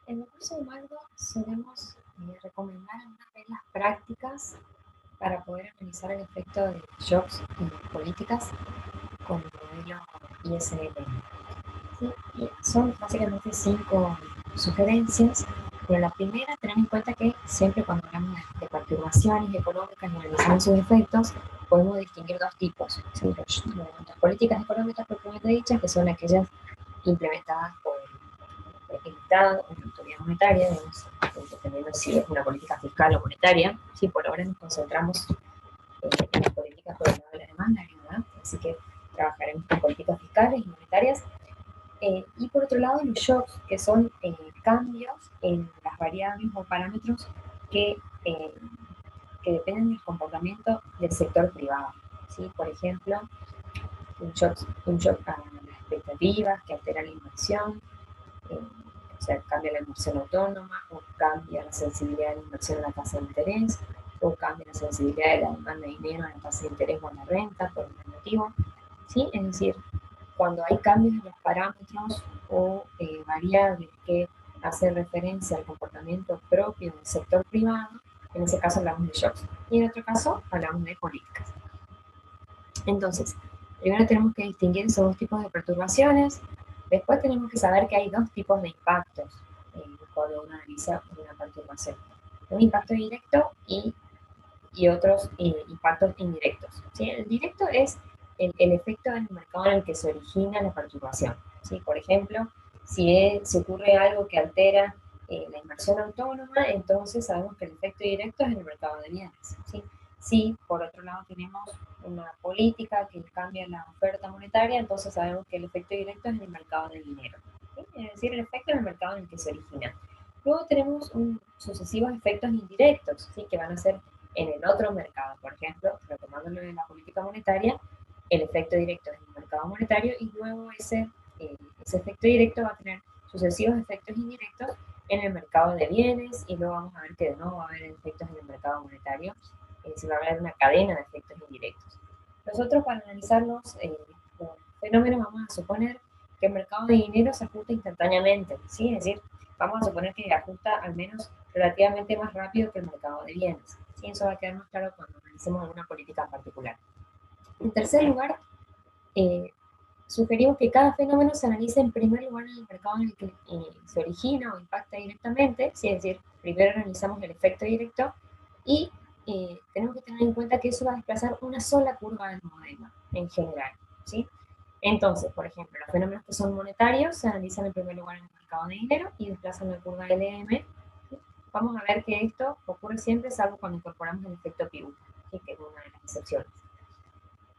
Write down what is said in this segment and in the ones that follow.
En el curso de Magdo solemos recomendar algunas reglas prácticas para poder analizar el efecto de shocks en políticas con el modelo ISLM. ¿Sí? Y son básicamente 5 sugerencias, pero la primera, tener en cuenta que siempre cuando hablamos de perturbaciones económicas y analizamos sus efectos, podemos distinguir dos tipos. ¿Sí? Las políticas económicas propiamente dichas, que son aquellas implementadas por el Estado o la autoridad monetaria, digamos, dependiendo si es una política fiscal o monetaria. Sí, por ahora nos concentramos en las políticas por el lado de la demanda, ¿verdad? Así que trabajaremos con políticas fiscales y monetarias. Y por otro lado, los shocks, que son cambios en las variables o parámetros que, eh, que dependen del comportamiento del sector privado. ¿Sí? Por ejemplo, un shock a las expectativas que altera la inversión, o sea, cambia la inversión autónoma, o cambia la sensibilidad de la inversión a la tasa de interés, o cambia la sensibilidad de la demanda de dinero a la tasa de interés o a la renta, por el motivo. ¿Sí? Es decir, cuando hay cambios en los parámetros o variables que hacen referencia al comportamiento propio del sector privado, en ese caso hablamos de shocks. Y en otro caso hablamos de políticas. Entonces, primero tenemos que distinguir esos dos tipos de perturbaciones. Después tenemos que saber que hay dos tipos de impactos cuando uno analiza una perturbación. Un impacto directo y otros impactos indirectos. ¿Sí? El directo es el efecto en el mercado en el que se origina la perturbación. ¿Sí? Por ejemplo, si ocurre algo que altera la inversión autónoma, entonces sabemos que el efecto directo es en el mercado de bienes. ¿Sí? Si por otro lado tenemos una política que cambia la oferta monetaria, entonces sabemos que el efecto directo es en el mercado de dinero. ¿Sí? Es decir, el efecto en el mercado en el que se origina. Luego tenemos sucesivos efectos indirectos, ¿sí? Que van a ser en el otro mercado. Por ejemplo, retomando lo de la política monetaria, el efecto directo es el mercado monetario y luego ese efecto directo va a tener sucesivos efectos indirectos en el mercado de bienes y luego vamos a ver que de nuevo va a haber efectos en el mercado monetario, se va a haber una cadena de efectos indirectos. Nosotros para analizar los fenómenos vamos a suponer que el mercado de dinero se ajusta instantáneamente, ¿sí? Es decir, vamos a suponer que ajusta al menos relativamente más rápido que el mercado de bienes. ¿Sí? Eso va a quedar más claro cuando analicemos alguna política en particular. En tercer lugar, eh, sugerimos que cada fenómeno se analice en primer lugar en el mercado en el que se origina o impacta directamente, ¿sí? Es decir, primero analizamos el efecto directo y tenemos que tener en cuenta que eso va a desplazar una sola curva del modelo en general. ¿Sí? Entonces, por ejemplo, los fenómenos que son monetarios se analizan en primer lugar en el mercado de dinero y desplazan la curva LM. Vamos a ver que esto ocurre siempre, salvo cuando incorporamos el efecto pivote, que es una de las excepciones.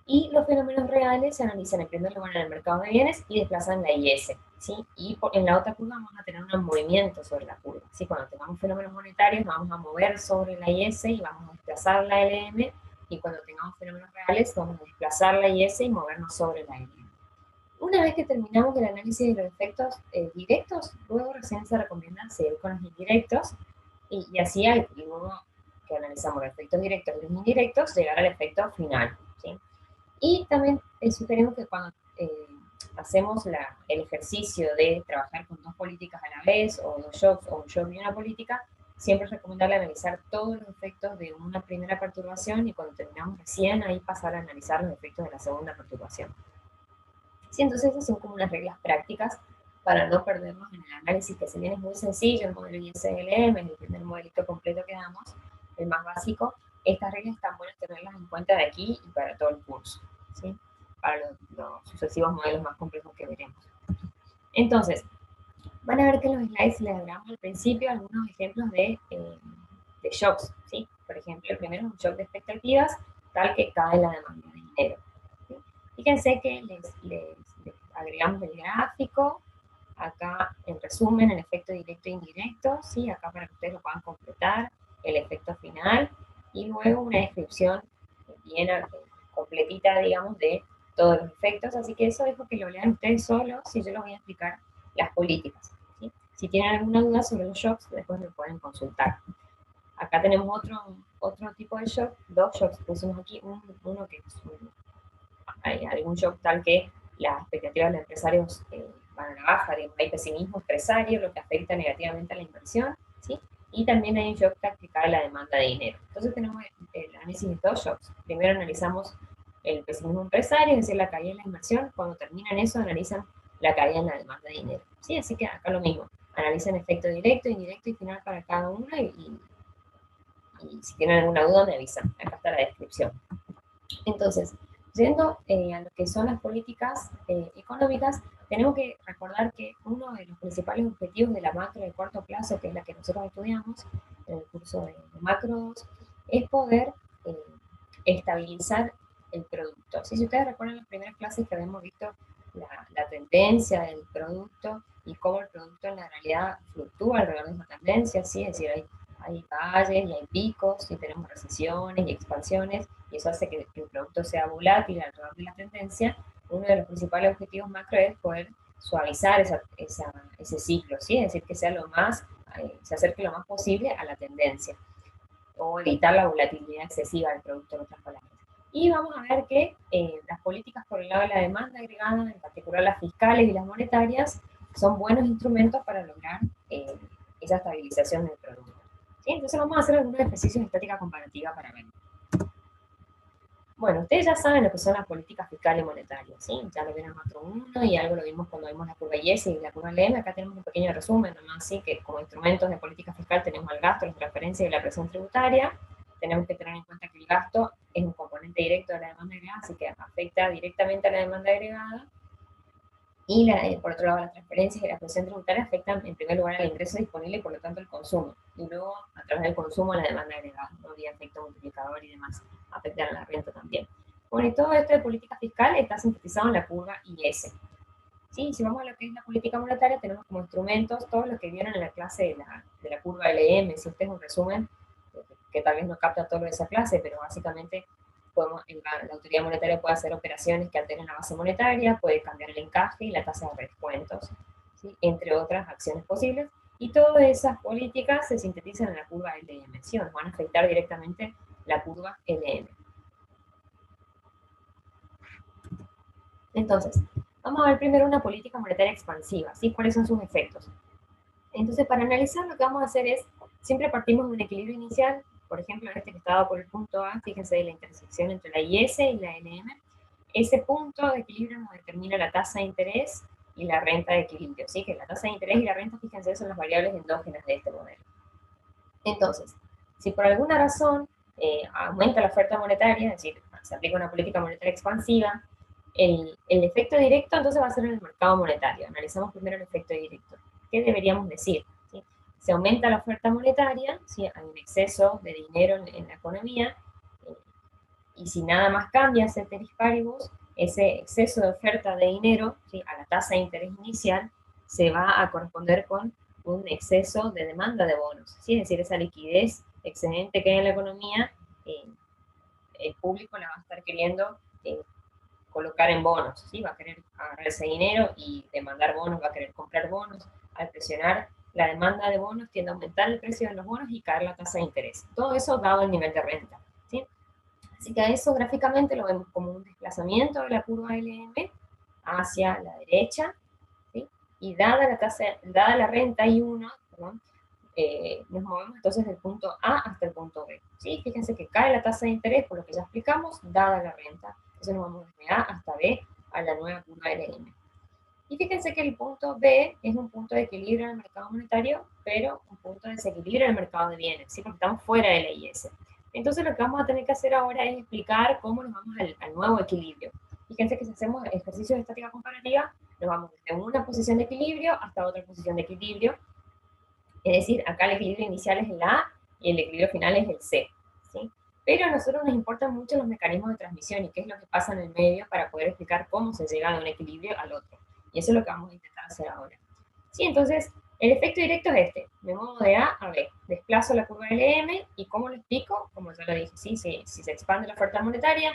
Y los fenómenos reales se analizan en primer lugar en el mercado de bienes y desplazan la IS. ¿Sí? Y en la otra curva vamos a tener un movimiento sobre la curva. ¿Sí? Cuando tengamos fenómenos monetarios vamos a mover sobre la IS y vamos a desplazar la LM, y cuando tengamos fenómenos reales vamos a desplazar la IS y movernos sobre la LM. Una vez que terminamos el análisis de los efectos directos, luego recién se recomienda seguir con los indirectos y así luego que analizamos los efectos directos y los indirectos, llegar al efecto final. ¿Sí? Y también sugerimos que cuando hacemos el ejercicio de trabajar con dos políticas a la vez, o dos shocks, o un shock y una política, siempre es recomendable analizar todos los efectos de una primera perturbación y cuando terminamos recién ahí pasar a analizar los efectos de la segunda perturbación. Sí, entonces esas son como unas reglas prácticas para no perdernos en el análisis, que si bien es muy sencillo, el modelo ISLM es el primer modelito completo que damos, el más básico. Estas reglas están buenas tenerlas en cuenta de aquí y para todo el curso, ¿sí? Para los sucesivos modelos más complejos que veremos. Entonces, van a ver que en los slides les damos al principio algunos ejemplos de shocks, ¿sí? Por ejemplo, el primero es un shock de expectativas, tal que cae la demanda de dinero. ¿Sí? Fíjense que les agregamos el gráfico, acá en resumen el efecto directo e indirecto, ¿sí? Acá para que ustedes lo puedan completar, el efecto final, y luego una descripción bien completita, digamos, de todos los efectos, así que eso dejo que lo lean ustedes solos, y yo les voy a explicar las políticas. ¿Sí? Si tienen alguna duda sobre los shocks, después me pueden consultar. Acá tenemos otro tipo de shock, dos shocks, pusimos aquí uno que es hay algún shock tal que las expectativas de los empresarios van a la baja, digamos, hay pesimismo empresario, lo que afecta negativamente a la inversión, ¿sí? Y también hay un shock que cae la demanda de dinero. Entonces tenemos el análisis de dos shocks. Primero analizamos el pesimismo empresario, es decir, la caída en la inversión. Cuando terminan eso, analizan la caída en la demanda de dinero. ¿Sí? Así que acá lo mismo. Analizan efecto directo, indirecto y final para cada uno y si tienen alguna duda me avisan. Acá está la descripción. Entonces, yendo a lo que son las políticas económicas, tenemos que recordar que uno de los principales objetivos de la macro de corto plazo, que es la que nosotros estudiamos en el curso de macro 2, es poder eh, estabilizar el producto. Si ustedes recuerdan las primeras clases que habíamos visto la tendencia del producto y cómo el producto en la realidad fluctúa alrededor de esa tendencia, ¿sí? Es decir, hay valles y hay picos y tenemos recesiones y expansiones y eso hace que el producto sea volátil alrededor de la tendencia. Uno de los principales objetivos macro es poder suavizar ese ciclo, ¿sí? Es decir, que sea se acerque lo más posible a la tendencia o evitar la volatilidad excesiva del producto, en otras palabras. Y vamos a ver que las políticas por el lado de la demanda agregada, en particular las fiscales y las monetarias, son buenos instrumentos para lograr esa estabilización del producto. ¿Sí? Entonces vamos a hacer algunos ejercicios de estática comparativa para ver. Bueno, ustedes ya saben lo que son las políticas fiscales y monetarias, ¿sí? Ya lo vieron en macro 1 y algo lo vimos cuando vimos la curva IS y la curva LM. Acá tenemos un pequeño resumen, nomás, ¿sí? Que como instrumentos de política fiscal tenemos el gasto, las transferencias y la presión tributaria. Tenemos que tener en cuenta que el gasto es un componente directo de la demanda agregada, así que afecta directamente a la demanda agregada. Y por otro lado, las transferencias y la presión tributaria afectan en primer lugar al ingreso disponible y por lo tanto el consumo. Y luego, a través del consumo, la demanda agregada, ¿no? Vía efecto multiplicador y demás, afectan a la renta también. Bueno, y todo esto de política fiscal está sintetizado en la curva IS. ¿Sí? Si vamos a lo que es la política monetaria, tenemos como instrumentos todo lo que vieron en la clase de la curva LM. Si este es un resumen, que tal vez no capta todo lo de esa clase, pero básicamente la autoridad monetaria puede hacer operaciones que alteren la base monetaria, puede cambiar el encaje y la tasa de descuentos, ¿sí? Entre otras acciones posibles. Y todas esas políticas se sintetizan en la curva LM, ¿sí? Nos van a afectar directamente la curva LM. Entonces, vamos a ver primero una política monetaria expansiva, ¿sí? ¿Cuáles son sus efectos? Entonces, para analizar lo que vamos a hacer es, siempre partimos de un equilibrio inicial, por ejemplo, este que estaba por el punto A, fíjense de la intersección entre la IS y la LM. Ese punto de equilibrio nos determina la tasa de interés y la renta de equilibrio, ¿sí? Que la tasa de interés y la renta, fíjense, son las variables endógenas de este modelo. Entonces, si por alguna razón aumenta la oferta monetaria, es decir, se aplica una política monetaria expansiva, el efecto directo entonces va a ser en el mercado monetario. Analizamos primero el efecto directo. ¿Qué deberíamos decir? ¿Sí? Se aumenta la oferta monetaria, ¿sí? Hay un exceso de dinero en la economía, y si nada más cambia ceteris paribus, ese exceso de oferta de dinero, ¿sí? A la tasa de interés inicial se va a corresponder con un exceso de demanda de bonos, ¿sí? Es decir, esa liquidez excedente que hay en la economía, eh, el público la va a estar queriendo colocar en bonos, ¿sí? Va a querer agarrar ese dinero y demandar bonos, va a querer comprar bonos. Al presionar la demanda de bonos tiende a aumentar el precio de los bonos y caer la tasa de interés. Todo eso dado el nivel de renta, ¿sí? Así que a eso gráficamente lo vemos como un desplazamiento de la curva LM hacia la derecha, ¿sí? Y dada la renta I1, perdón, nos movemos entonces del punto A hasta el punto B. ¿Sí? Fíjense que cae la tasa de interés, por lo que ya explicamos, dada la renta. Entonces nos vamos desde A hasta B a la nueva curva LM. Y fíjense que el punto B es un punto de equilibrio en el mercado monetario, pero un punto de desequilibrio en el mercado de bienes, ¿sí? Porque estamos fuera de la IS. Entonces lo que vamos a tener que hacer ahora es explicar cómo nos vamos al nuevo equilibrio. Fíjense que si hacemos ejercicios de estática comparativa, nos vamos desde una posición de equilibrio hasta otra posición de equilibrio. Es decir, acá el equilibrio inicial es el A y el equilibrio final es el C, ¿sí? Pero a nosotros nos importan mucho los mecanismos de transmisión y qué es lo que pasa en el medio para poder explicar cómo se llega de un equilibrio al otro. Y eso es lo que vamos a intentar hacer ahora. Sí, entonces, el efecto directo es este. Me muevo de A a B. Desplazo la curva LM y ¿cómo lo explico? Como ya lo dije, ¿sí? Si se expande la oferta monetaria,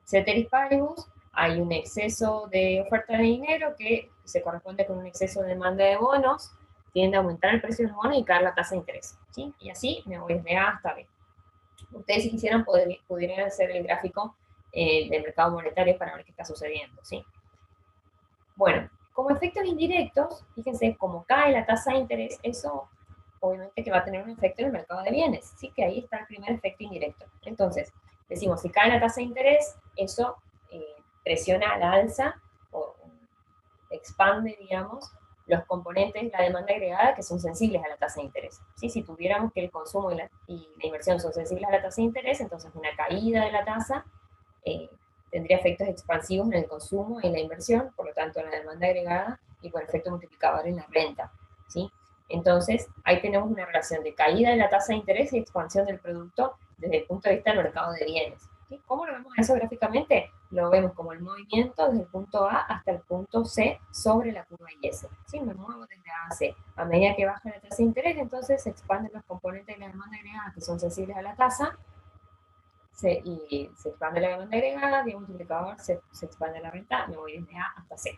ceteris paribus, hay un exceso de oferta de dinero que se corresponde con un exceso de demanda de bonos, tiende a aumentar el precio de los bonos y caer la tasa de interés, ¿sí? Y así me voy desde A hasta B. Ustedes si quisieran pudieran hacer el gráfico del mercado monetario para ver qué está sucediendo, ¿sí? Bueno, Como efectos indirectos, fíjense, como cae la tasa de interés, eso obviamente que va a tener un efecto en el mercado de bienes, ¿sí? Que ahí está el primer efecto indirecto. Entonces, decimos, si cae la tasa de interés, eso presiona al alza o expande, digamos, los componentes de la demanda agregada que son sensibles a la tasa de interés. ¿Sí? Si tuviéramos que el consumo y la inversión son sensibles a la tasa de interés, entonces una caída de la tasa eh, tendría efectos expansivos en el consumo y en la inversión, por lo tanto en la demanda agregada y por efecto multiplicador en la renta. ¿Sí? Entonces, ahí tenemos una relación de caída de la tasa de interés y expansión del producto desde el punto de vista del mercado de bienes. ¿Sí? ¿Cómo lo vemos eso gráficamente? Lo vemos como el movimiento desde el punto A hasta el punto C sobre la curva IS. ¿Sí? Me muevo desde A a C. A medida que baja la tasa de interés, entonces se expanden los componentes de la demanda agregada que son sensibles a la tasa, y se expande la demanda agregada, y el multiplicador se expande la renta, me voy desde A hasta C.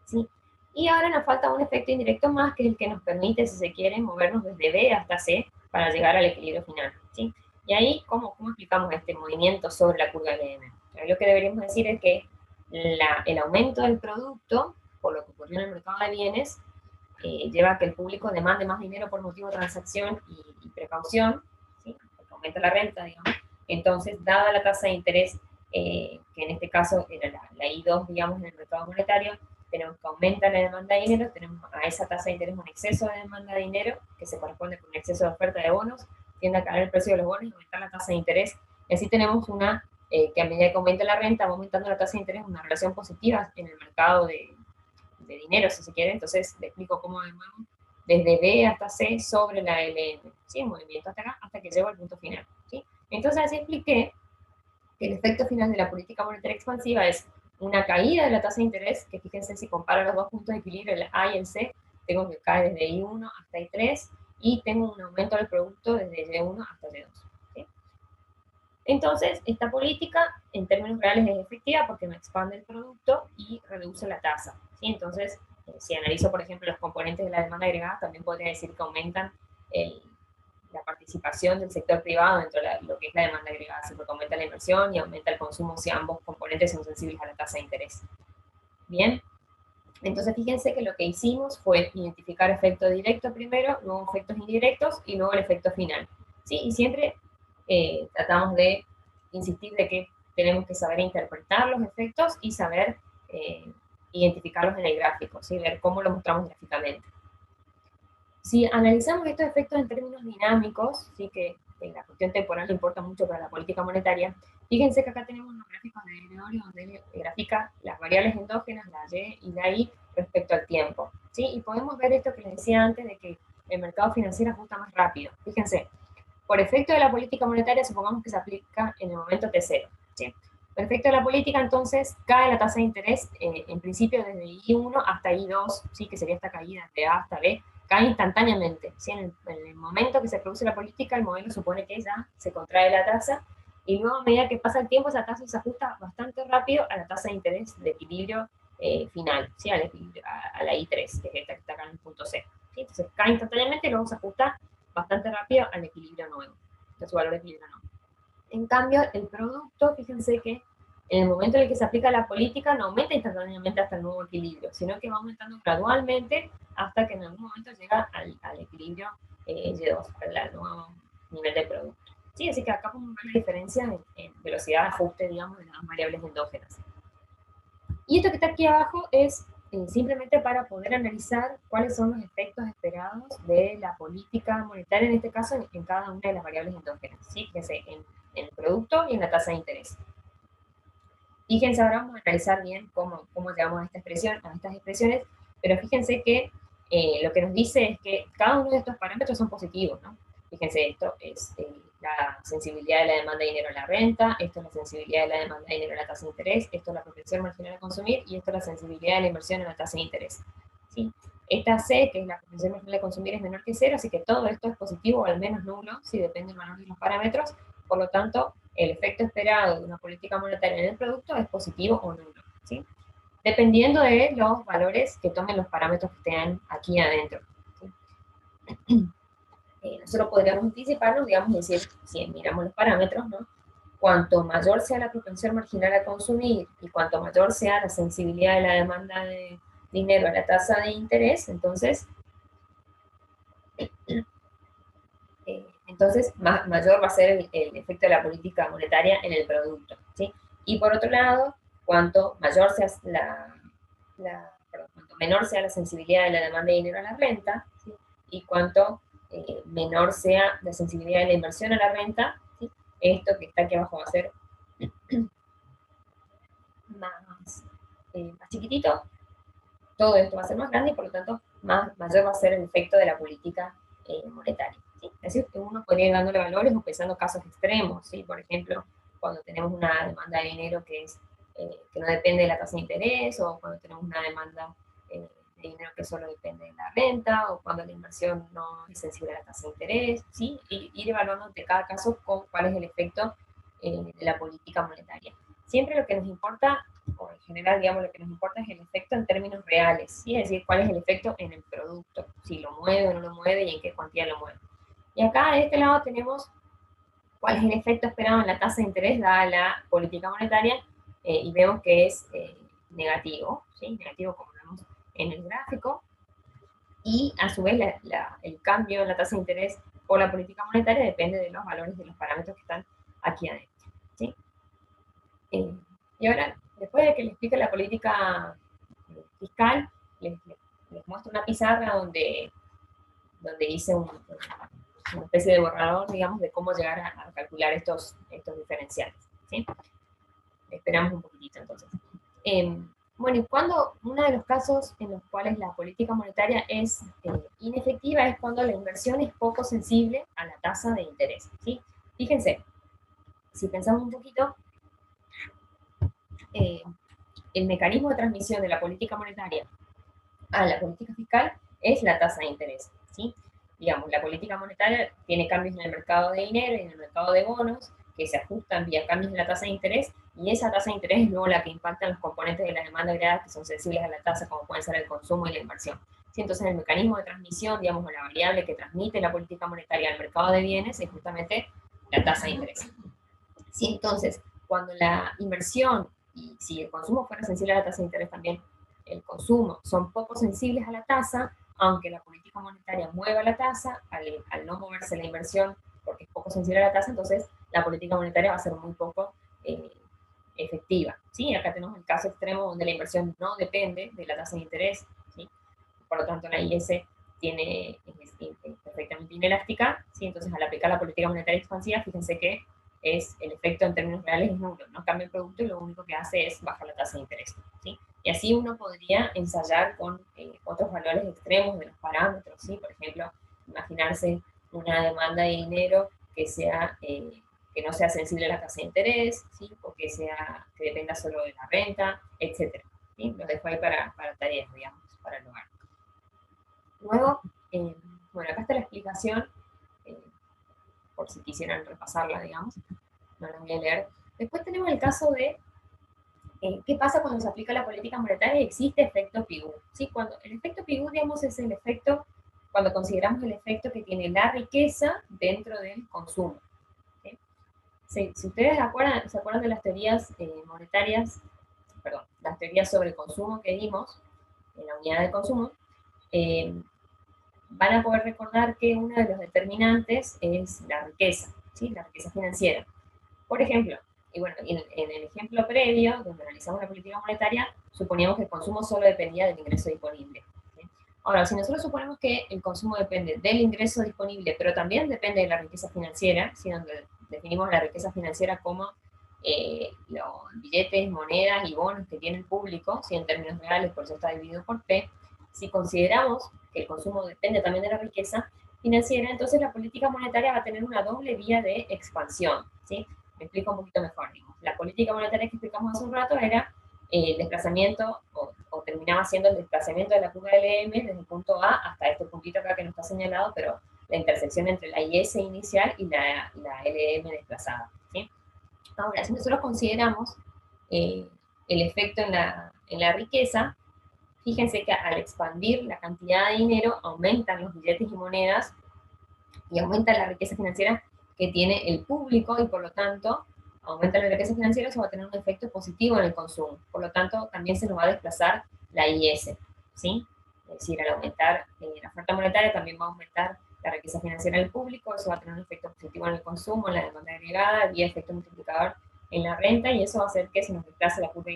¿Sí? Y ahora nos falta un efecto indirecto más, que es el que nos permite, si se quiere, movernos desde B hasta C para llegar al equilibrio final. ¿Sí? Y ahí, ¿cómo explicamos este movimiento sobre la curva LM? Lo que deberíamos decir es que el aumento del producto, por lo que ocurrió en el mercado de bienes, lleva a que el público demande más dinero por motivo de transacción y precaución, ¿sí? Porque aumenta la renta, digamos. Entonces, dada la tasa de interés, que en este caso era la I2, digamos, en el mercado monetario, tenemos que aumentar la demanda de dinero, tenemos a esa tasa de interés un exceso de demanda de dinero, que se corresponde con un exceso de oferta de bonos, tiende a caer el precio de los bonos y aumentar la tasa de interés. Y así tenemos que a medida que aumenta la renta, va aumentando la tasa de interés, una relación positiva en el mercado de dinero, si se quiere. Entonces, le explico cómo de nuevo, desde B hasta C sobre la LN, ¿sí? El movimiento hasta acá, hasta que llego al punto final, ¿sí? Entonces, así expliqué que el efecto final de la política monetaria expansiva es una caída de la tasa de interés, que fíjense, si comparo los dos puntos de equilibrio, el A y el C, tengo que caer desde I1 hasta I3, y tengo un aumento del producto desde Y1 hasta Y2. ¿Sí? Entonces, esta política en términos reales es efectiva porque me expande el producto y reduce la tasa. ¿Sí? Entonces, si analizo, por ejemplo, los componentes de la demanda agregada, también podría decir que aumentan la participación del sector privado dentro de lo que es la demanda agregada, así porque aumenta la inversión y aumenta el consumo si ambos componentes son sensibles a la tasa de interés. Bien, entonces fíjense que lo que hicimos fue identificar efecto directo primero, luego efectos indirectos y luego el efecto final. ¿Sí? Y siempre tratamos de insistir de que tenemos que saber interpretar los efectos y saber identificarlos en el gráfico, ¿sí? Ver cómo lo mostramos gráficamente. Si analizamos estos efectos en términos dinámicos, sí que la cuestión temporal importa mucho para la política monetaria, fíjense que acá tenemos los gráficos de Gregorio donde grafica las variables endógenas, la Y y la I, respecto al tiempo. ¿Sí? Y podemos ver esto que les decía antes, de que el mercado financiero ajusta más rápido. Fíjense, por efecto de la política monetaria, supongamos que se aplica en el momento T0. ¿Sí? Por efecto de la política, entonces, cae la tasa de interés, en principio desde I1 hasta I2, ¿sí? Que sería esta caída de A hasta B, cae instantáneamente. ¿Sí? En el momento que se produce la política, el modelo supone que ya se contrae la tasa, y luego a medida que pasa el tiempo, esa tasa se ajusta bastante rápido a la tasa de interés de equilibrio final, ¿sí? A la I3, que es esta que está acá en el punto C. ¿Sí? Entonces cae instantáneamente y luego se ajusta bastante rápido al equilibrio nuevo, a su valor de equilibrio nuevo. En cambio, el producto, fíjense que en el momento en el que se aplica la política no aumenta instantáneamente hasta el nuevo equilibrio, sino que va aumentando gradualmente hasta que en algún momento llega al equilibrio Y2, al nuevo nivel de producto. Sí, así que acá podemos ver la diferencia en velocidad de ajuste, digamos, de las variables endógenas. Y esto que está aquí abajo es simplemente para poder analizar cuáles son los efectos esperados de la política monetaria, en este caso, en cada una de las variables endógenas. ¿Sí? Fíjense, en el producto y en la tasa de interés. Fíjense, ahora vamos a analizar bien cómo llegamos a esta expresión, a estas expresiones, pero fíjense que lo que nos dice es que cada uno de estos parámetros son positivos, ¿no? Fíjense, esto es la sensibilidad de la demanda de dinero a la renta, esto es la sensibilidad de la demanda de dinero a la tasa de interés, esto es la propensión marginal a consumir, y esto es la sensibilidad de la inversión a la tasa de interés. ¿Sí? Esta C, que es la propensión marginal a consumir, es menor que cero, así que todo esto es positivo o al menos nulo, si depende del valor de los parámetros. Por lo tanto, el efecto esperado de una política monetaria en el producto es positivo o nulo, ¿sí? Dependiendo de los valores que tomen los parámetros que estén aquí adentro. ¿Sí? Nosotros podríamos anticiparnos, digamos, decir, si miramos los parámetros, ¿no? Cuanto mayor sea la propensión marginal a consumir y cuanto mayor sea la sensibilidad de la demanda dinero a la tasa de interés, entonces mayor va a ser el efecto de la política monetaria en el producto, ¿sí? Y por otro lado, cuanto mayor sea cuanto menor sea la sensibilidad de la demanda de dinero a la renta, ¿sí? Y cuanto menor sea la sensibilidad de la inversión a la renta, ¿sí? Esto que está aquí abajo va a ser más chiquitito, todo esto va a ser más grande y por lo tanto mayor va a ser el efecto de la política monetaria. ¿Sí? Es decir, que uno podría ir dándole valores o pensando casos extremos, ¿sí? Por ejemplo, cuando tenemos una demanda de dinero que no depende de la tasa de interés, o cuando tenemos una demanda de dinero que solo depende de la renta, o cuando la inversión no es sensible a la tasa de interés, ¿sí? Y ir evaluando de cada caso cuál es el efecto de la política monetaria. Siempre lo que nos importa, o en general, digamos, lo que nos importa es el efecto en términos reales, ¿sí? Es decir, cuál es el efecto en el producto, si lo mueve o no lo mueve y en qué cuantía lo mueve. Y acá de este lado tenemos cuál es el efecto esperado en la tasa de interés dada la política monetaria y vemos que es negativo, ¿sí? Negativo como vemos en el gráfico, y a su vez el cambio en la tasa de interés por la política monetaria depende de los valores de los parámetros que están aquí adentro, ¿sí? Y ahora, después de que les explique la política fiscal, les muestro una pizarra donde hice una especie de borrador, digamos, de cómo llegar a calcular estos diferenciales, ¿sí? Esperamos un poquitito entonces. Bueno, y uno de los casos en los cuales la política monetaria es inefectiva es cuando la inversión es poco sensible a la tasa de interés, ¿sí? Fíjense, si pensamos un poquito, eh, el mecanismo de transmisión de la política monetaria a la política fiscal es la tasa de interés, ¿sí? Digamos, la política monetaria tiene cambios en el mercado de dinero y en el mercado de bonos que se ajustan vía cambios en la tasa de interés, y esa tasa de interés es luego la que impacta en los componentes de la demanda agregada que son sensibles a la tasa, como pueden ser el consumo y la inversión. ¿Sí? Entonces, el mecanismo de transmisión, digamos, la variable que transmite la política monetaria al mercado de bienes es justamente la tasa de interés. ¿Sí? Entonces, cuando la inversión y si el consumo fuera sensible a la tasa de interés también, el consumo son poco sensibles a la tasa, aunque la política monetaria mueva la tasa, al no moverse la inversión porque es poco sensible a la tasa, entonces la política monetaria va a ser muy poco efectiva. ¿Sí? Acá tenemos el caso extremo donde la inversión no depende de la tasa de interés, ¿sí? Por lo tanto la IS es perfectamente inelástica, ¿sí? Entonces al aplicar la política monetaria expansiva, fíjense que el efecto en términos reales es nulo, no cambia el producto y lo único que hace es bajar la tasa de interés, ¿sí? Y así uno podría ensayar con otros valores extremos de los parámetros, ¿sí? Por ejemplo, imaginarse una demanda de dinero que no sea sensible a la tasa de interés, ¿sí? O que dependa solo de la renta, etcétera. ¿Sí? Lo dejo ahí para tareas, digamos, para el hogar. Luego, bueno, acá está la explicación, eh, por si quisieran repasarla, digamos, no la voy a leer. Después tenemos el caso de qué pasa cuando se aplica la política monetaria y existe efecto Pigou. ¿Sí? Cuando el efecto Pigou, digamos, es el efecto, cuando consideramos el efecto que tiene la riqueza dentro del consumo. ¿Sí? Si ustedes se acuerdan de las teorías monetarias, perdón, las teorías sobre consumo que dimos en la unidad de consumo, eh, van a poder recordar que uno de los determinantes es la riqueza, ¿sí? La riqueza financiera. Por ejemplo, y bueno, en el ejemplo previo, donde analizamos la política monetaria, suponíamos que el consumo solo dependía del ingreso disponible. ¿Sí? Ahora, si nosotros suponemos que el consumo depende del ingreso disponible, pero también depende de la riqueza financiera, ¿sí? Donde definimos la riqueza financiera como los billetes, monedas y bonos que tiene el público, ¿sí? En términos reales, por eso está dividido por P. Si consideramos que el consumo depende también de la riqueza financiera, entonces la política monetaria va a tener una doble vía de expansión, ¿sí? Me explico un poquito mejor. La política monetaria que explicamos hace un rato era el desplazamiento, o terminaba siendo el desplazamiento de la curva LM desde el punto A hasta este puntito acá que no está señalado, pero la intersección entre la IS inicial y la LM desplazada. ¿Sí? Ahora, si nosotros consideramos el efecto en la riqueza, fíjense que al expandir la cantidad de dinero aumentan los billetes y monedas y aumenta la riqueza financiera que tiene el público y por lo tanto aumenta la riqueza financiera, eso va a tener un efecto positivo en el consumo. Por lo tanto, también se nos va a desplazar la IS. ¿sí? Es decir, al aumentar la oferta monetaria también va a aumentar la riqueza financiera del público, eso va a tener un efecto positivo en el consumo, en la demanda agregada, y efecto multiplicador en la renta, y eso va a hacer que se nos desplace la curva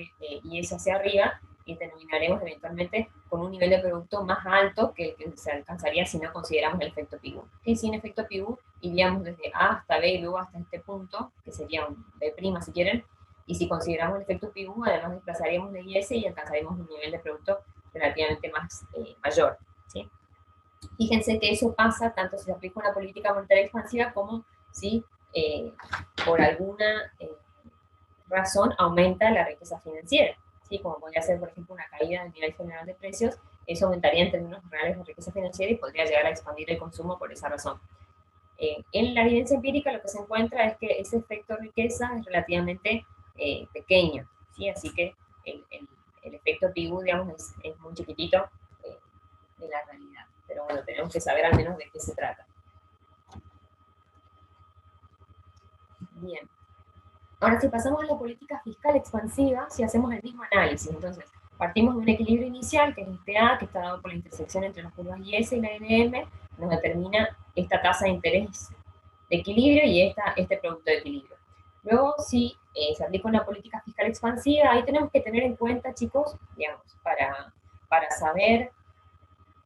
IS hacia arriba, y terminaremos eventualmente con un nivel de producto más alto que el que se alcanzaría si no consideramos el efecto PIGU. Y sin efecto PIGU iríamos desde A hasta B y luego hasta este punto, que sería un B' si quieren, y si consideramos el efecto PIGU, además desplazaríamos de IS y alcanzaríamos un nivel de producto relativamente más mayor, ¿sí? Fíjense que eso pasa tanto si se aplica una política monetaria expansiva como si por alguna razón aumenta la riqueza financiera, ¿sí? Como podría ser, por ejemplo, una caída del nivel general de precios, eso aumentaría en términos reales la riqueza financiera y podría llegar a expandir el consumo por esa razón. En la evidencia empírica lo que se encuentra es que ese efecto riqueza es relativamente pequeño, ¿sí? Así que el efecto PIGU, digamos, es muy chiquitito de la realidad. Pero bueno, tenemos que saber al menos de qué se trata. Bien. Ahora, si pasamos a la política fiscal expansiva, si hacemos el mismo análisis, entonces partimos de un equilibrio inicial, que es este A, que está dado por la intersección entre las curvas IS y la NM, nos determina esta tasa de interés de equilibrio y este producto de equilibrio. Luego, si se aplica una política fiscal expansiva, ahí tenemos que tener en cuenta, chicos, digamos, para saber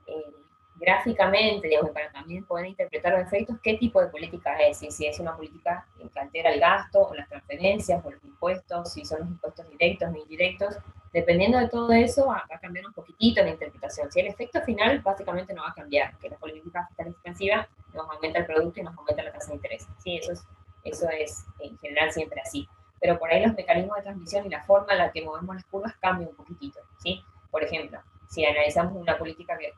eh, gráficamente, digamos, para también poder interpretar los efectos, qué tipo de política es, si es una política que altera el gasto, o las transferencias, o los impuestos, si son los impuestos directos o indirectos. Dependiendo de todo eso, va a cambiar un poquitito la interpretación. Si el efecto final básicamente no va a cambiar, que la política fiscal expansiva nos aumenta el producto y nos aumenta la tasa de interés. Sí, eso es en general siempre así. Pero por ahí los mecanismos de transmisión y la forma en la que movemos las curvas cambian un poquitito, ¿sí? Por ejemplo, si analizamos una política que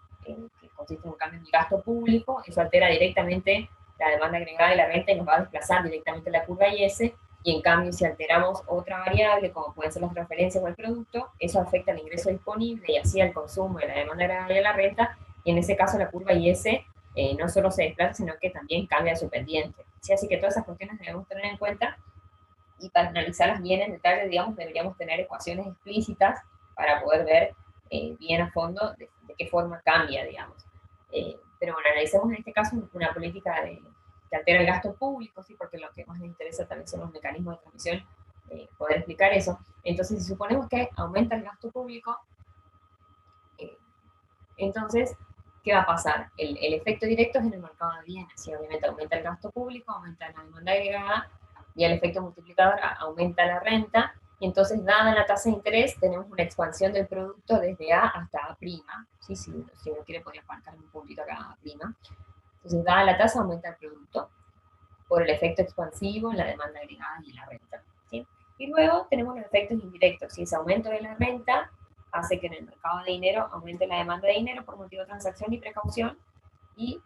consiste en un cambio en el gasto público, eso altera directamente la demanda agregada de la renta y nos va a desplazar directamente la curva IS, y en cambio si alteramos otra variable, como pueden ser las transferencias o el producto, eso afecta al ingreso disponible y así al consumo y la demanda agregada de la renta, y en ese caso la curva IS no solo se desplaza, sino que también cambia su pendiente. ¿Sí? Así que todas esas cuestiones debemos tener en cuenta, y para analizarlas bien en detalle, digamos, deberíamos tener ecuaciones explícitas para poder ver bien a fondo de qué forma cambia, digamos. Pero bueno, analicemos en este caso una política que altera el gasto público, ¿sí? Porque lo que más nos interesa también son los mecanismos de transmisión, poder explicar eso. Entonces, si suponemos que aumenta el gasto público, eh, entonces, ¿qué va a pasar? El efecto directo es en el mercado de bienes, ¿sí? Obviamente aumenta el gasto público, aumenta la demanda agregada, y el efecto multiplicador aumenta la renta, y entonces, dada la tasa de interés, tenemos una expansión del producto desde A hasta A', ¿sí? Si uno quiere podría marcar un puntito acá A'. Entonces, dada la tasa, aumenta el producto por el efecto expansivo en la demanda agregada y en la renta, ¿sí? Y luego tenemos los efectos indirectos, si ese aumento de la renta hace que en el mercado de dinero aumente la demanda de dinero por motivo de transacción y precaución, y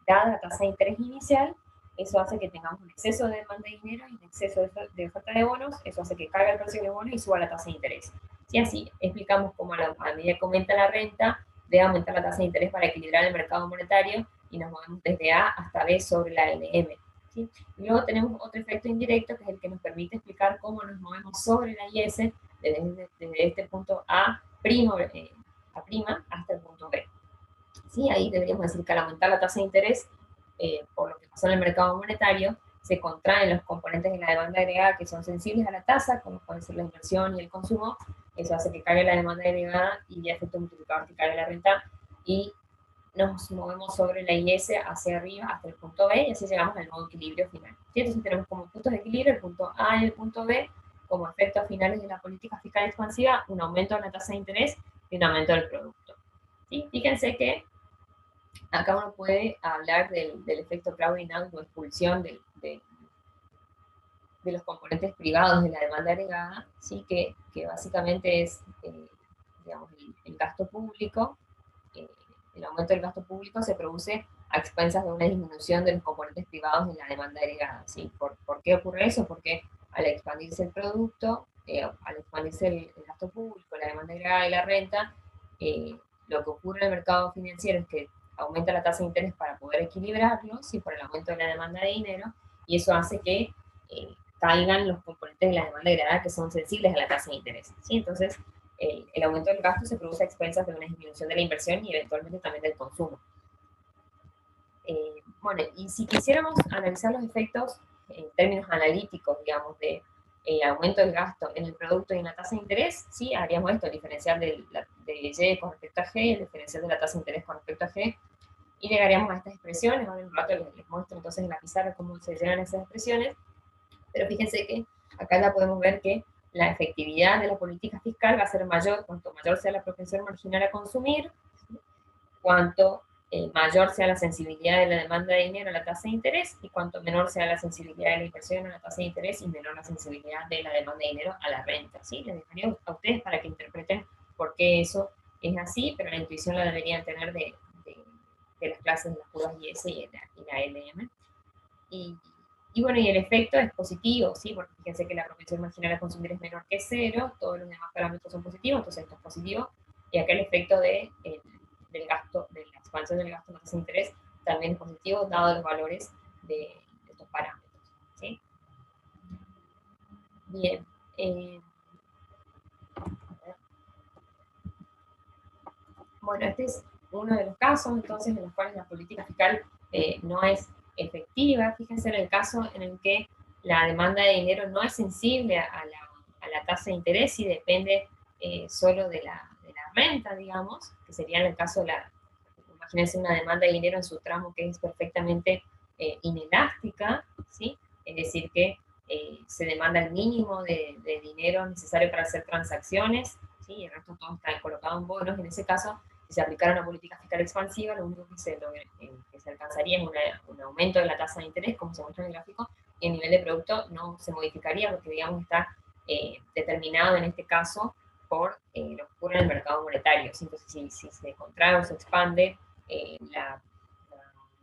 dada la tasa de interés inicial, eso hace que tengamos un exceso de demanda de dinero y un exceso de oferta de bonos, eso hace que caiga el precio de bonos y suba la tasa de interés. Y así explicamos cómo a medida que aumenta la renta, debe aumentar la tasa de interés para equilibrar el mercado monetario, y nos movemos desde A hasta B sobre la LM. ¿Sí? Y luego tenemos otro efecto indirecto, que es el que nos permite explicar cómo nos movemos sobre la IS desde este punto A', hasta el punto B. ¿Sí? Ahí deberíamos decir que al aumentar la tasa de interés, por lo que pasó en el mercado monetario, se contraen los componentes de la demanda agregada que son sensibles a la tasa, como pueden ser la inversión y el consumo. Eso hace que caiga la demanda agregada y ya efecto multiplicador que caiga la renta, y nos movemos sobre la IS hacia arriba hasta el punto B, y así llegamos al nuevo equilibrio final. ¿Sí? Entonces tenemos como puntos de equilibrio el punto A y el punto B, como efectos finales de la política fiscal expansiva, un aumento de la tasa de interés y un aumento del producto. ¿Sí? Fíjense que acá uno puede hablar del efecto crowding out o expulsión de los componentes privados de la demanda agregada, ¿sí? Que básicamente es digamos, el gasto público. eh, el aumento del gasto público se produce a expensas de una disminución de los componentes privados de la demanda agregada. ¿Sí? ¿Por qué ocurre eso? Porque al expandirse el producto, al expandirse el gasto público, la demanda agregada y la renta, lo que ocurre en el mercado financiero es que aumenta la tasa de interés para poder equilibrarlo, ¿sí? Por el aumento de la demanda de dinero, y eso hace que caigan los componentes de la demanda agregada que son sensibles a la tasa de interés. ¿Sí? Entonces, el aumento del gasto se produce a expensas de una disminución de la inversión y eventualmente también del consumo. Bueno, y si quisiéramos analizar los efectos en términos analíticos, digamos, de aumento del gasto en el producto y en la tasa de interés, sí, haríamos esto, el diferencial de Y con respecto a G, el diferencial de la tasa de interés con respecto a G, y llegaríamos a estas expresiones. Ahora en un rato les muestro entonces en la pizarra cómo se llegan esas expresiones, pero fíjense que acá ya podemos ver que la efectividad de la política fiscal va a ser mayor cuanto mayor sea la propensión marginal a consumir, cuanto mayor sea la sensibilidad de la demanda de dinero a la tasa de interés, y cuanto menor sea la sensibilidad de la inversión a la tasa de interés y menor la sensibilidad de la demanda de dinero a la renta. ¿Sí? Les dejaría a ustedes para que interpreten por qué eso es así, pero la intuición la deberían tener de las clases de las curvas IS y la LM. Y bueno, y el efecto es positivo, ¿sí? Porque fíjense que la propensión marginal a consumir es menor que cero, todos los demás parámetros son positivos, entonces esto es positivo, y acá el efecto del gasto, de la expansión del gasto en tasa de interés, también es positivo, dado los valores de estos parámetros, ¿sí? Bien. Bueno, este es uno de los casos, entonces, en los cuales la política fiscal no es efectiva. Fíjense en el caso en el que la demanda de dinero no es sensible a la tasa de interés y depende solo de la renta, digamos, que sería en el caso de imagínense una demanda de dinero en su tramo que es perfectamente inelástica, ¿sí? Es decir, que se demanda el mínimo de dinero necesario para hacer transacciones, ¿sí? Y el resto todo está colocado en bonos. En ese caso, si se aplicara una política fiscal expansiva, lo único que se alcanzaría es un aumento de la tasa de interés, como se muestra en el gráfico, y el nivel de producto no se modificaría porque, digamos, está determinado en este caso por lo que ocurre en el mercado monetario. Entonces, si se contrae o se expande la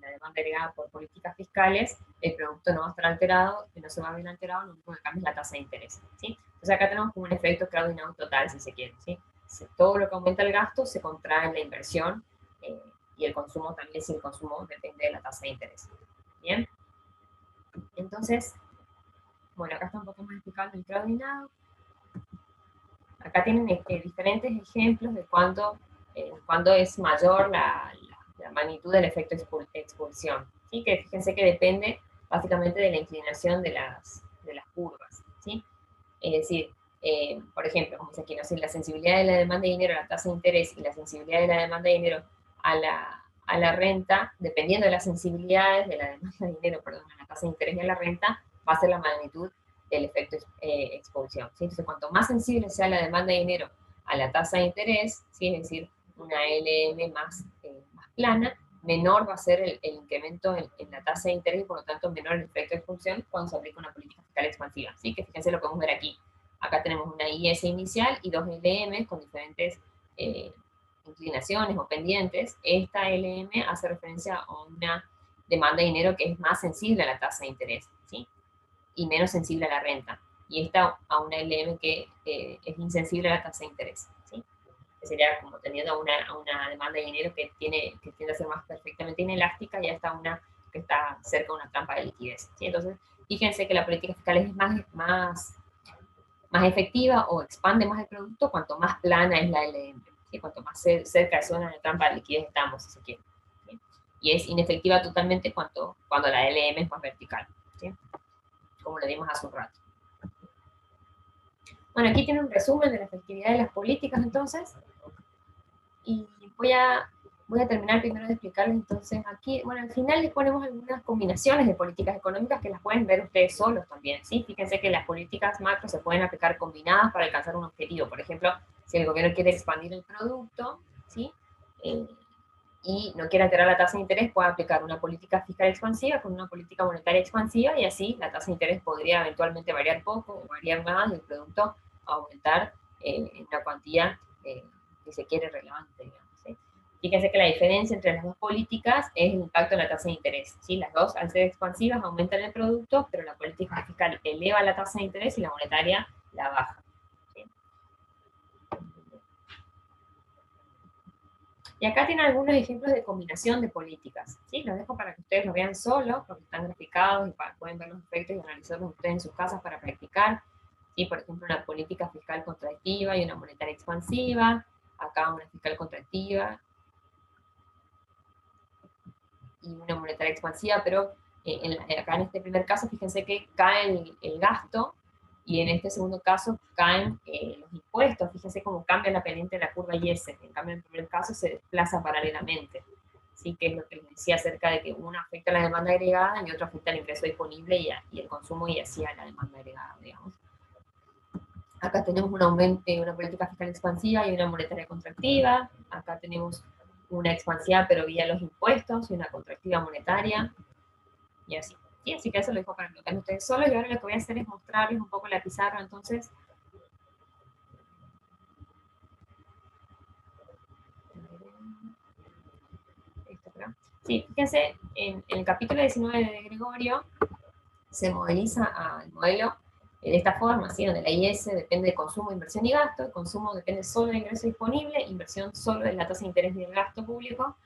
demanda agregada por políticas fiscales, el producto no va a estar alterado, y no se va a ver alterado, lo único que cambia es la tasa de interés, ¿sí? Entonces acá tenemos como un efecto Crowding-out total, si se quiere, ¿sí? Todo lo que aumenta el gasto se contrae en la inversión, y el consumo también, si el consumo depende de la tasa de interés. Bien, entonces, bueno, acá está un poco más explicado el Crowding-out. Acá tienen diferentes ejemplos de cuando es mayor la magnitud del efecto expulsión. ¿Sí? Que fíjense que depende básicamente de la inclinación de las curvas. ¿Sí? Es decir, por ejemplo, como dice aquí, no sé, la sensibilidad de la demanda de dinero a la tasa de interés y la sensibilidad de la demanda de dinero a la renta, dependiendo de las sensibilidades de la demanda de dinero, perdón, a la tasa de interés y a la renta, va a ser la magnitud del efecto expulsión. ¿Sí? Entonces, cuanto más sensible sea la demanda de dinero a la tasa de interés, ¿sí? Es decir, una LM más plana, menor va a ser el incremento en la tasa de interés y por lo tanto menor el efecto de expulsión cuando se aplica una política fiscal expansiva. ¿Sí? Que fíjense lo podemos ver aquí. Acá tenemos una IS inicial y dos LM con diferentes inclinaciones o pendientes. Esta LM hace referencia a una demanda de dinero que es más sensible a la tasa de interés, ¿sí? Y menos sensible a la renta. Y esta a una LM que es insensible a la tasa de interés, ¿sí? Que sería como teniendo una demanda de dinero que tiende a ser más perfectamente inelástica, y hasta una que está cerca de una trampa de liquidez, ¿sí? Entonces, fíjense que la política fiscal es más efectiva o expande más el producto cuanto más plana es la LM, ¿sí? Cuanto más cerca de zona de trampa de liquidez estamos, si se quiere, ¿sí? Y es inefectiva totalmente cuando la LM es más vertical, ¿sí? Como lo vimos hace un rato. Bueno, aquí tiene un resumen de la efectividad de las políticas, entonces, y voy a terminar primero de explicarles entonces aquí. Bueno, al final les ponemos algunas combinaciones de políticas económicas que las pueden ver ustedes solos también, ¿sí? Fíjense que las políticas macro se pueden aplicar combinadas para alcanzar un objetivo. Por ejemplo, si el gobierno quiere expandir el producto, ¿sí? Y no quiere alterar la tasa de interés, puede aplicar una política fiscal expansiva con una política monetaria expansiva, y así la tasa de interés podría eventualmente variar poco o variar más y el producto aumentar en una cuantía que se quiere relevante, digamos, ¿sí? Fíjense que la diferencia entre las dos políticas es el impacto en la tasa de interés, ¿sí? Las dos, al ser expansivas, aumentan el producto, pero la política fiscal eleva la tasa de interés y la monetaria la baja, ¿sí? Y acá tienen algunos ejemplos de combinación de políticas, ¿sí? Los dejo para que ustedes lo vean solos, porque están graficados y pueden ver los efectos y analizarlos ustedes en sus casas para practicar. ¿sí? Por ejemplo, una política fiscal contractiva y una monetaria expansiva, acá una fiscal contractiva y una monetaria expansiva, pero acá en este primer caso, fíjense que cae el gasto y en este segundo caso caen los impuestos. Fíjense cómo cambia la pendiente de la curva IS. En cambio, en el primer caso se desplaza paralelamente. ¿Sí? Que es lo que les decía acerca de que uno afecta a la demanda agregada y otro afecta al ingreso disponible y el consumo y así a la demanda agregada, digamos. Acá tenemos una política fiscal expansiva y una monetaria contractiva. Acá tenemos una expansiva pero vía los impuestos y una contractiva monetaria y así. Y así que eso lo dejo para que lo tengan ustedes solos y ahora lo que voy a hacer es mostrarles un poco la pizarra. Entonces, sí, fíjense, en el capítulo 19 de Gregorio se modeliza al modelo de esta forma, ¿sí? Donde la IS depende de consumo, inversión y gasto, el consumo depende solo del ingreso disponible, inversión solo de la tasa de interés del gasto público,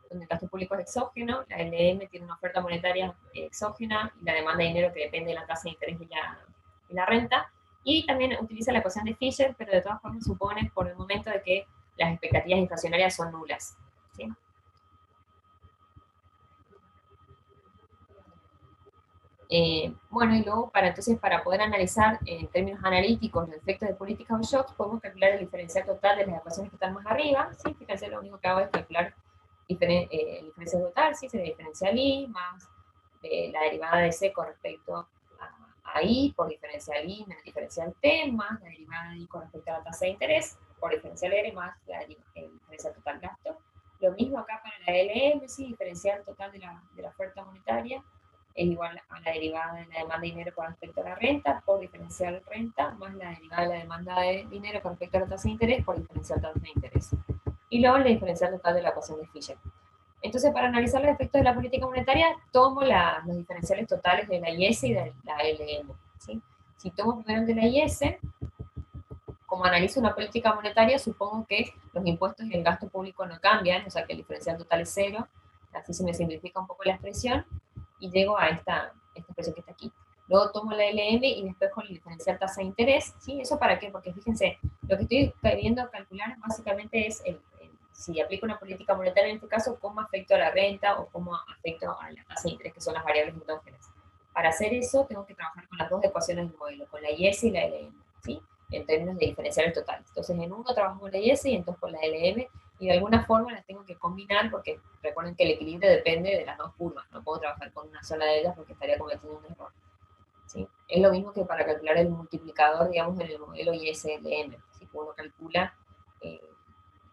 donde el gasto público es exógeno, la LM tiene una oferta monetaria exógena y la demanda de dinero que depende de la tasa de interés y la renta, y también utiliza la ecuación de Fisher, pero de todas formas supone por el momento de que las expectativas inflacionarias son nulas, ¿sí? Bueno, y luego entonces para poder analizar en términos analíticos los efectos de políticas o shocks, podemos calcular el diferencial total de las ecuaciones que están más arriba, ¿sí? Fíjense, lo único que hago es calcular el diferencial total, ¿sí? Sería diferencial I más la derivada de C con respecto a I por diferencial I menos diferencial T más la derivada de I con respecto a la tasa de interés por diferencial R más el diferencial total gasto. Lo mismo acá para la LM, ¿sí? Diferencial total de la oferta monetaria es igual a la derivada de la demanda de dinero con respecto a la renta por diferencial renta más la derivada de la demanda de dinero con respecto a la tasa de interés por diferencial tasa de interés. Y luego la diferencial total de la ecuación de Fisher. Entonces, para analizar los efectos de la política monetaria, tomo los diferenciales totales de la IS y de la LM. ¿Sí? Si tomo primero el de la IS, como analizo una política monetaria, supongo que los impuestos y el gasto público no cambian, o sea que el diferencial total es cero, así se me simplifica un poco la expresión, y llego a esta expresión que está aquí. Luego tomo la LM y despejo el diferencial tasa de interés, ¿sí? ¿Eso para qué? Porque fíjense, lo que estoy queriendo calcular básicamente es si aplico una política monetaria en este caso, cómo afecto a la renta o cómo afecto a la tasa de interés, que son las variables endógenas. Para hacer eso, tengo que trabajar con las dos ecuaciones del modelo, con la IS y la LM, ¿sí? En términos de diferenciales totales. Entonces, en uno trabajo con la IS y entonces con la LM, y de alguna forma las tengo que combinar porque recuerden que el equilibrio depende de las dos curvas. No puedo trabajar con una sola de ellas porque estaría cometiendo un error. ¿Sí? Es lo mismo que para calcular el multiplicador, digamos, en el modelo ISLM. Si uno calcula eh,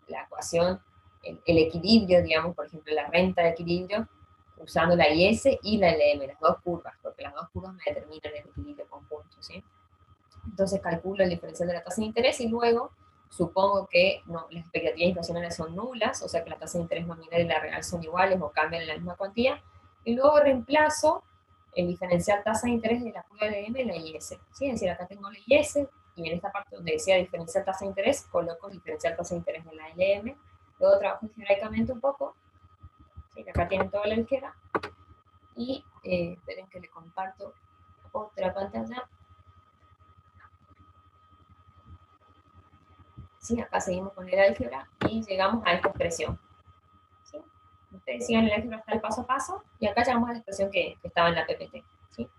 la ecuación, el equilibrio, digamos, por ejemplo, la renta de equilibrio, usando la IS y la LM, las dos curvas, porque las dos curvas me determinan el equilibrio conjunto, ¿sí? Entonces calculo el diferencial de la tasa de interés y luego supongo que no, las expectativas inflacionarias son nulas, o sea que la tasa de interés nominal y la real son iguales o cambian en la misma cuantía, y luego reemplazo el diferencial tasa de interés de la curva de M en la IS. ¿Sí? Es decir, acá tengo la IS y en esta parte donde decía diferencial tasa de interés, coloco el diferencial tasa de interés de la LM, luego trabajo algebraicamente un poco, ¿sí? Acá tienen toda la álgebra, y esperen que le comparto otra pantalla. ¿Sí? Acá seguimos con el álgebra y llegamos a esta expresión. ¿Sí? Ustedes sigan el álgebra hasta el paso a paso y acá llegamos a la expresión que estaba en la PPT. ¿Sí?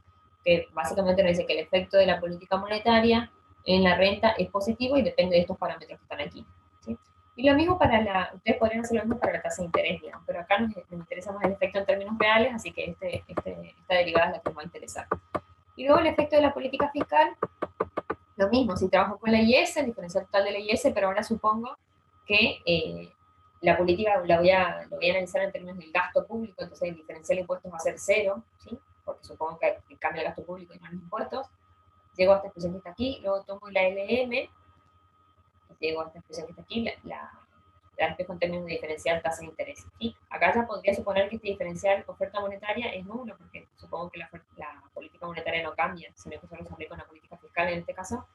Que básicamente nos dice que el efecto de la política monetaria en la renta es positivo y depende de estos parámetros que están aquí. ¿Sí? Y lo mismo ustedes podrían hacer lo mismo para la tasa de interés, digamos, pero acá nos interesa más el efecto en términos reales, así que esta derivada es la que nos va a interesar. Y luego el efecto de la política fiscal, lo mismo, si trabajo con la IS, el diferencial total de la IS, pero ahora supongo que la política lo voy a analizar en términos del gasto público, entonces el diferencial de impuestos va a ser cero, ¿sí? Porque supongo que cambia el gasto público y no los impuestos. Llego a esta expresión que está aquí, luego tomo la LM, llego a esta expresión que está aquí, la despejo en términos de diferencial tasa de interés. ¿Sí? Acá ya podría suponer que este diferencial oferta monetaria es nulo, porque supongo que la política monetaria no cambia, sino que solo se aplica una política fiscal en este caso.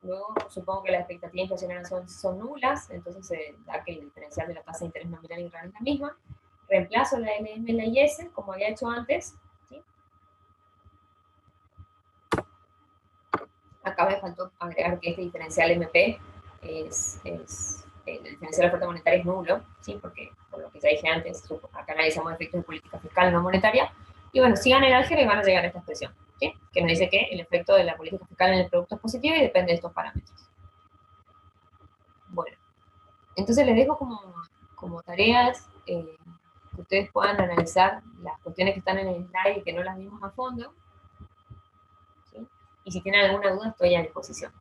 Luego, supongo que las expectativas inflacionarias son nulas, entonces se da que el diferencial de la tasa de interés nominal y real es la misma. Reemplazo la LM en la IS, como había hecho antes, ¿sí? Acá me faltó agregar que este diferencial MP el diferencial de oferta monetaria es nulo, ¿sí? Porque, por lo que ya dije antes, acá analizamos efectos de política fiscal no monetaria, y bueno, sigan el álgebra y van a llegar a esta expresión, ¿sí? Que nos dice que el efecto de la política fiscal en el producto es positivo y depende de estos parámetros. Bueno, entonces les dejo como tareas que ustedes puedan analizar las cuestiones que están en el slide y que no las vimos a fondo, ¿sí? Y si tienen alguna duda estoy a disposición.